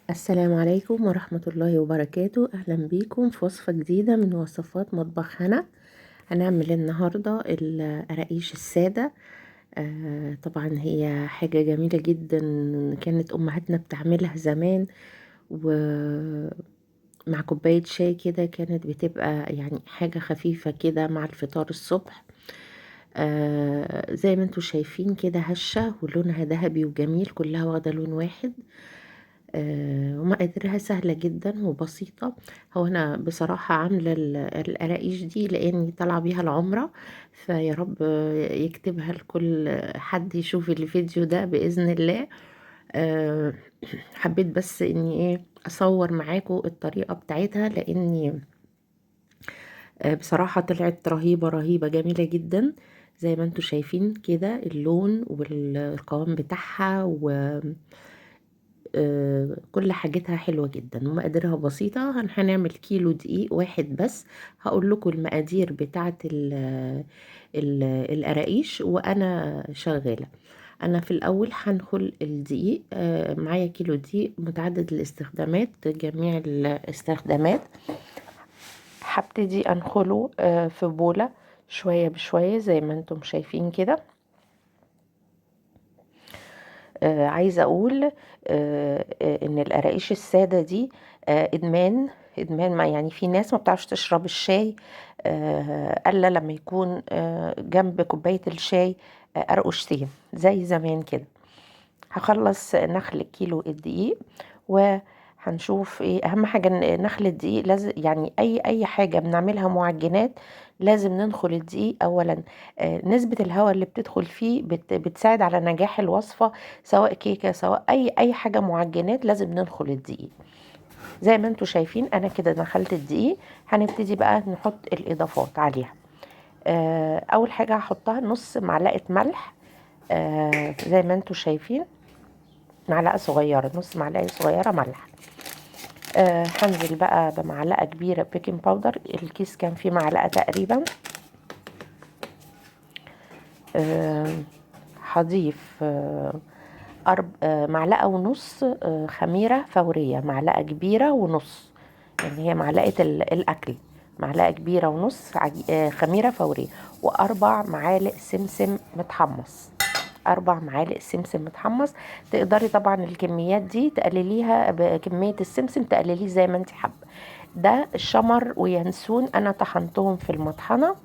السلام عليكم ورحمة الله وبركاته. أهلا بيكم في وصفة جديدة من وصفات مطبخ هنا. هنعمل النهاردة القراقيش السادة. طبعا هي حاجة جميلة جدا، كانت أمهاتنا بتعملها زمان ومع كوباية شاي كده، كانت بتبقى يعني حاجة خفيفة كده مع الفطار الصبح. زي ما انتوا شايفين كده هشة ولونها ذهبي وجميل، كلها واخدة لون واحد. ومقاديرها سهلة جدا وبسيطة. هو أنا بصراحة عاملة القراقيش دي لأني طالعة بيها العمرة، فيا رب يكتبها لكل حد يشوف الفيديو ده بإذن الله. آه، حبيت بس إني أصور معاكم الطريقة بتاعتها، لأني بصراحة طلعت رهيبة رهيبة جميلة جدا. زي ما انتوا شايفين كده اللون والقوام بتاعها كل حاجتها حلوة جدا ومقاديرها بسيطة. هنعمل كيلو دقيق واحد بس. هقول لكم المقادير بتاعة القراقيش وأنا شغالة. أنا في الأول هنخل الدقيق. معايا كيلو دقيق متعدد الاستخدامات، جميع الاستخدامات. هبتدي أنخله في بولة شوية بشوية زي ما انتم شايفين كده. عايزة أقول إن القراقيش السادة دي إدمان ما يعني في ناس ما بتعرفش تشرب الشاي إلا لما يكون جنب كوباية الشاي قرقشتين زي زمان كده. هخلص نخل كيلو الدقيق وهنشوف اهم حاجه إن نخل الدقيق لازم، يعني اي حاجه بنعملها معجنات لازم ننخل الدقيق اولا. نسبه الهواء اللي بتدخل فيه بتساعد على نجاح الوصفه، سواء كيكه سواء اي حاجه معجنات لازم ننخل الدقيق. زي ما انتوا شايفين انا كده نخلت الدقيق. هنبتدي بقى نحط الاضافات عليها. اول حاجه هحطها نص معلقه ملح، زي ما انتوا شايفين، معلقة صغيرة، نص معلقة صغيرة ملح. هنزل بقى بمعلقة كبيرة بيكنج باودر، الكيس كان فيه معلقة تقريبا. هضيف معلقة ونص خميرة فورية، معلقة كبيرة ونص، يعني هي معلقة الأكل، معلقة كبيرة ونص خميرة فورية. وأربع معالق سمسم متحمص، 4 معالق سمسم متحمص. تقدري طبعا الكميات دي تقلليها بكمية السمسم، تقلليه زي ما انت حابة. ده الشمر وينسون انا طحنتهم في المطحنة،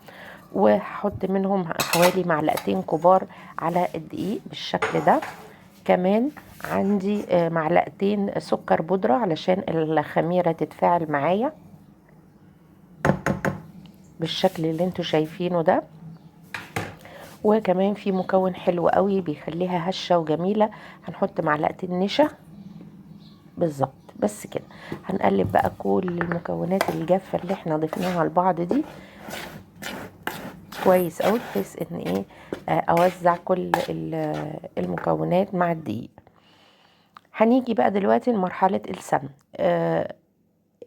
وهحط منهم حوالي معلقتين كبار على الدقيق بالشكل ده. كمان عندي معلقتين سكر بودرة علشان الخميرة تتفاعل معايا بالشكل اللي انتوا شايفينه ده. وكمان في مكون حلو قوي بيخليها هشة وجميلة، هنحط معلقتين نشا بالظبط. بس كده هنقلب بقى كل المكونات الجافة اللي احنا ضفناها لبعض دي كويس قوي، بحيث ان اوزع كل المكونات مع الدقيق. هنيجي بقى دلوقتي لمرحلة السمن.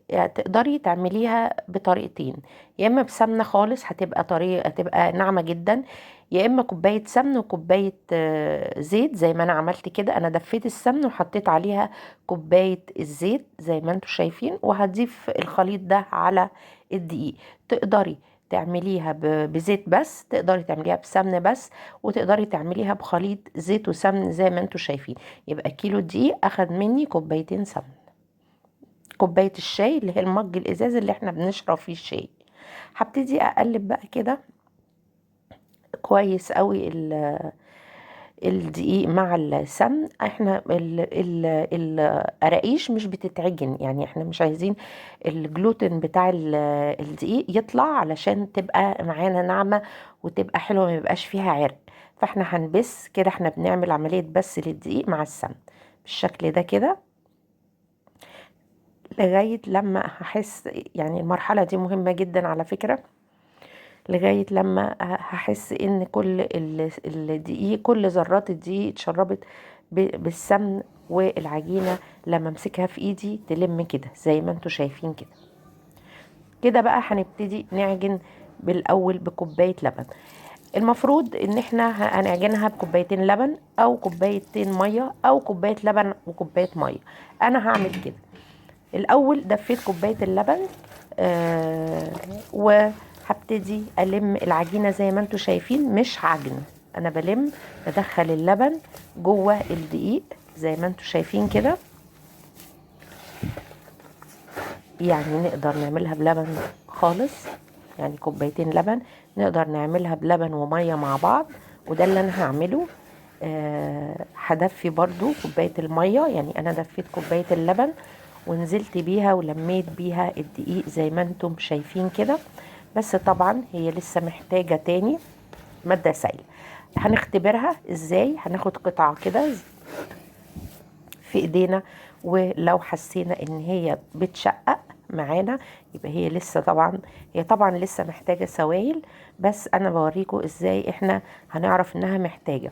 يعني تقدري تعمليها بطريقتين، يا اما بسمنه خالص هتبقى ناعمه جدا، يا اما كوبايه سمن وكوبايه زيت زي ما انا عملت كده. انا دفيت السمن وحطيت عليها كوبايه الزيت زي ما انتم شايفين، وهضيف الخليط ده على الدقيق. تقدري تعمليها بزيت بس، تقدري تعمليها بسمنه بس، وتقدري تعمليها بخليط زيت وسمن زي ما انتم شايفين. يبقى كيلو دقيق اخد مني كوبايتين سمن، كوباية الشاي اللي هي المج الازاز اللي احنا بنشرب فيه الشاي. هبتدي اقلب بقى كده كويس قوي الدقيق مع السمن. احنا القراقيش مش بتتعجن، يعني احنا مش عايزين الجلوتين بتاع الدقيق يطلع علشان تبقى معانا ناعمة وتبقى حلوة، ما يبقاش فيها عرق. فاحنا هنبس كده، احنا بنعمل عملية بس للدقيق مع السمن بالشكل ده كده لغاية لما هحس، يعني المرحلة دي مهمة جدا على فكرة، لغاية لما هحس ان كل الدقيق، كل ذرات الدقيق اتشربت بالسمن، والعجينة لما امسكها في ايدي تلم كده زي ما انتوا شايفين كده. كده بقى هنبتدي نعجن بالاول بكوباية لبن. المفروض ان احنا هنعجنها بكوبايتين لبن او كوبايتين ميه او كوبايه لبن وكوبايه ميه. انا هعمل كده. الاول دفيت كوبايه اللبن، وهبتدي الم العجينه زي ما انتم شايفين، مش عجن، انا بدخل اللبن جوه الدقيق زي ما انتم شايفين كده. يعني نقدر نعملها بلبن خالص، يعني كوبايتين لبن نقدر نعملها بلبن وميه مع بعض، وده اللي انا هعمله. هدفي برضو كوبايه الميه، يعني انا دفيت كوبايه اللبن ونزلت بيها ولميت بيها الدقيق زي ما انتم شايفين كده. بس طبعا هي لسه محتاجه تاني ماده سائله. هنختبرها ازاي. هناخد قطعه كده في ايدينا، ولو حسينا ان هي بتشقق معانا يبقى هي لسه طبعا، هي طبعا لسه محتاجة سوائل، بس انا بوريكم ازاي احنا هنعرف انها محتاجة.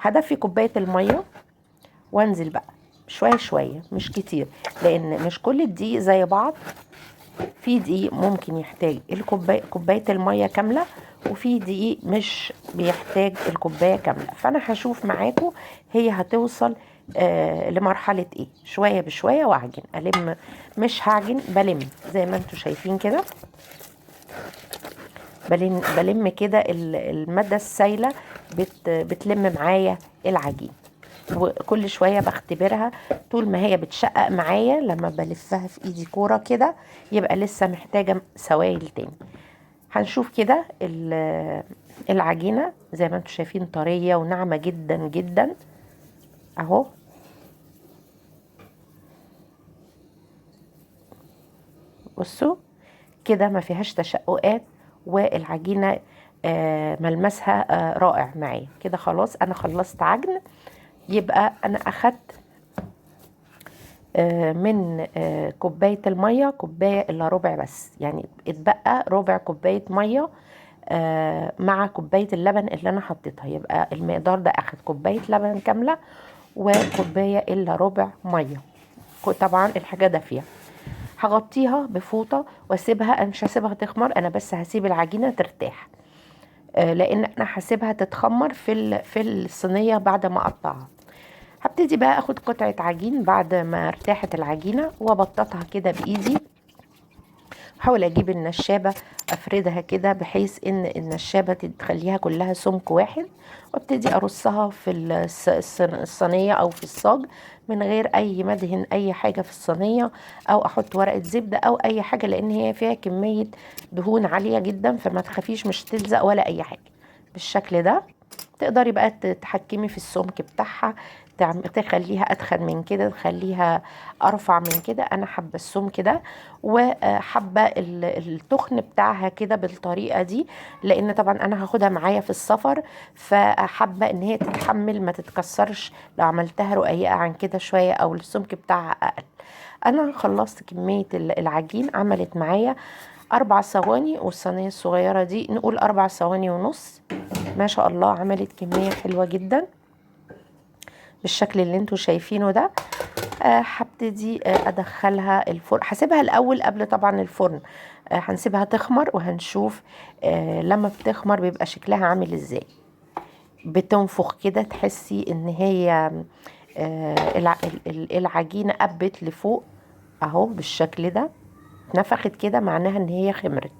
هدفي كوباية المية وانزل بقى شوية شوية، مش كتير، لان مش كل الدقيق زي بعض. في دقيق ممكن يحتاج كوباية المية كاملة، وفي دقيق مش بيحتاج الكوباية كاملة. فأنا هشوف معاكم هي هتوصل لمرحلة ايه، شوية بشوية واعجن ألم. مش هعجن، بلم زي ما انتوا شايفين كده، بلم كده المادة السايلة بتلم معايا العجين، وكل شوية بختبرها. طول ما هي بتشقق معايا لما بلفها في ايدي كورة كده يبقى لسه محتاجة سوائل تاني. هنشوف كده العجينة زي ما انتم شايفين طرية وناعمة جدا جدا اهو. بصوا كده ما فيهاش تشققات، والعجينة ملمسها رائع معايا كده. خلاص انا خلصت عجن. يبقى انا اخدت من كوباية المية كوباية الا ربع بس، يعني اتبقى ربع كوباية مية مع كوباية اللبن اللي انا حطيتها. يبقى المقدار ده اخد كوباية لبن كاملة وكوباية الا ربع مية. طبعا الحاجة دافية. هغطيها بفوطة واسيبها، انا مش هسيبها تخمر، انا بس هسيب العجينة ترتاح، لان انا هسيبها تتخمر في الصينية بعد ما اقطعها. هبتدي بقى اخد قطعة عجين بعد ما ارتاحت العجينة وابططها كده بايدي. احاول اجيب النشابة افردها كده بحيث ان النشابة تخليها كلها سمك واحد، وابتدي ارصها في الصينية او في الصاج من غير اي مدهن اي حاجة في الصينية، او احط ورقة زبدة او اي حاجة، لان هي فيها كمية دهون عالية جدا، فما تخافيش مش تلزق ولا اي حاجة. بالشكل ده تقدري بقى تتحكمي في السمك بتاعها، تخليها اتخن من كده، تخليها ارفع من كده. انا حابه السمك ده، وحابه التخن بتاعها كده بالطريقه دي، لان طبعا انا هاخدها معايا في السفر، فحابه ان هي تتحمل ما تتكسرش لو عملتها رقيقه عن كده شويه او السمك بتاعها اقل. انا خلصت كميه العجين، عملت معايا 4 ثواني، والصينيه الصغيره دي نقول 4 ثواني ونص. ما شاء الله عملت كميه حلوه جدا بالشكل اللي انتوا شايفينه ده. هبتدي ادخلها الفرن. هسيبها الاول قبل طبعا الفرن، هنسيبها تخمر وهنشوف لما بتخمر بيبقى شكلها عامل ازاي. بتنفخ كده، تحسي ان هي العجينه قبت لفوق اهو بالشكل ده. نفخت كده معناها ان هي خمرت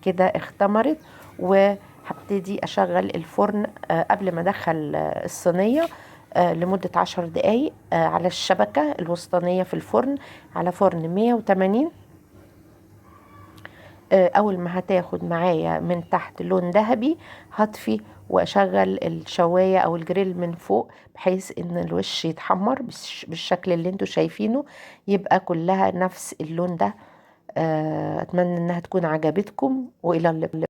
كده، اختمرت. وهبتدي اشغل الفرن قبل ما ادخل الصينية لمدة 10 دقايق على الشبكة الوسطانية في الفرن، على فرن 180. اول ما هتاخد معايا من تحت لون ذهبي هطفي واشغل الشواية او الجريل من فوق، بحيث ان الوش يتحمر بالشكل اللي انتوا شايفينه، يبقى كلها نفس اللون ده. اتمنى انها تكون عجبتكم، والى اللقاء.